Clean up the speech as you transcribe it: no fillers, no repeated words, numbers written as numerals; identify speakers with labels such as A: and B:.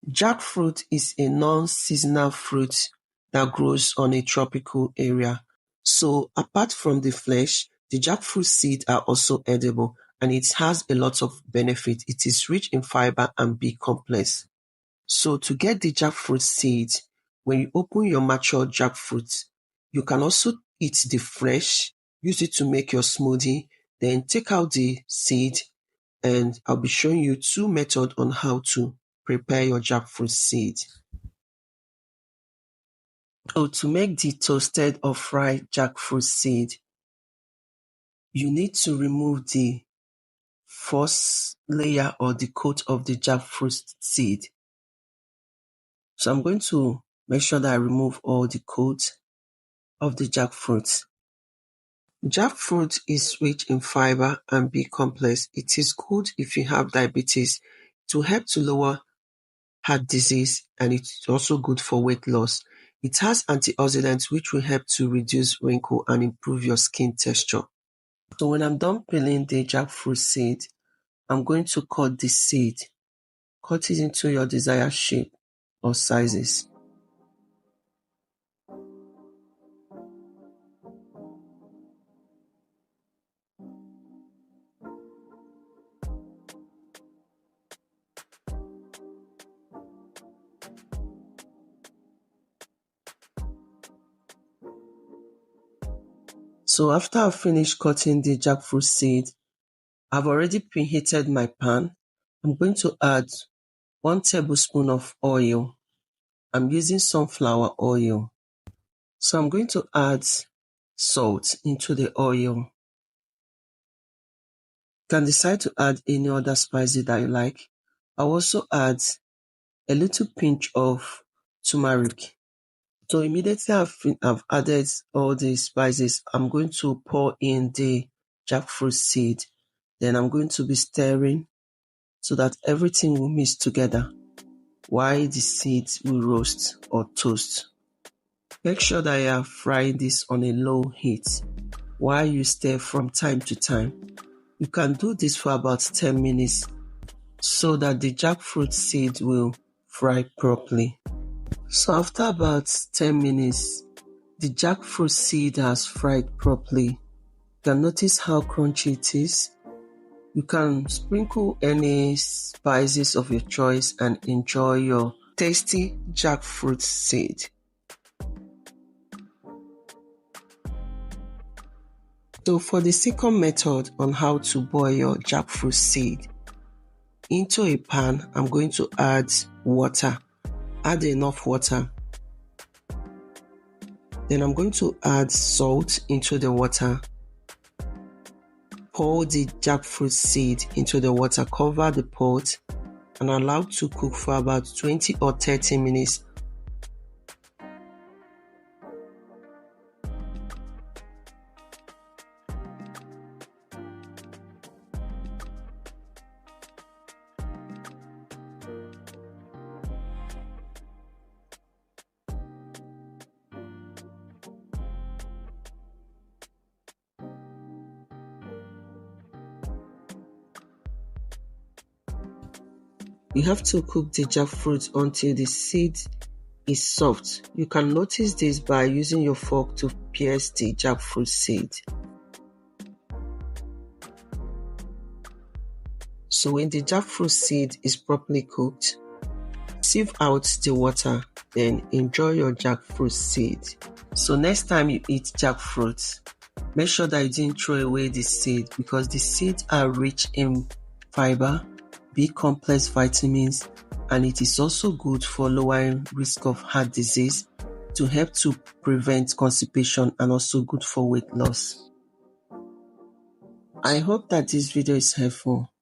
A: Jackfruit is a non-seasonal fruit that grows on a tropical area. So apart from the flesh, the jackfruit seed are also edible and it has a lot of benefit. It is rich in fiber and B complex. So to get the jackfruit seed, when you open your mature jackfruit, you can also eat the flesh, use it to make your smoothie, then take out the seed, and I'll be showing you two methods on how to prepare your jackfruit seed. So to make the toasted or fried jackfruit seed, you need to remove the first layer or the coat of the jackfruit seed. So I'm going to make sure that I remove all the coat of the jackfruit. Jackfruit is rich in fiber and B complex. It is good if you have diabetes to help to lower heart disease, and it's also good for weight loss. It has antioxidants which will help to reduce wrinkle and improve your skin texture. So when I'm done peeling the jackfruit seed, I'm going to cut the seed. Cut it into your desired shape or sizes. So after I've finished cutting the jackfruit seed, I've already preheated my pan. I'm going to add 1 tablespoon of oil. I'm using sunflower oil. So I'm going to add salt into the oil. You can decide to add any other spices that you like. I'll also add a little pinch of turmeric. So immediately I've added all the spices, I'm going to pour in the jackfruit seed. Then I'm going to be stirring so that everything will mix together while the seeds will roast or toast. Make sure that you are frying this on a low heat while you stir from time to time. You can do this for about 10 minutes so that the jackfruit seed will fry properly. So after about 10 minutes, the jackfruit seed has fried properly. You can notice how crunchy it is. You can sprinkle any spices of your choice and enjoy your tasty jackfruit seed. So for the second method on how to boil your jackfruit seed, into a pan, I'm going to add water. Add enough water. Then I'm going to add salt into the water. Pour the jackfruit seed into the water, cover the pot, and allow to cook for about 20 or 30 minutes. You have to cook the jackfruit until the seed is soft. You can notice this by using your fork to pierce the jackfruit seed. So when the jackfruit seed is properly cooked, sieve out the water, then enjoy your jackfruit seed. So next time you eat jackfruit, make sure that you didn't throw away the seed because the seeds are rich in fiber, B complex vitamins, and it is also good for lowering risk of heart disease, to help to prevent constipation, and also good for weight loss. I hope that this video is helpful.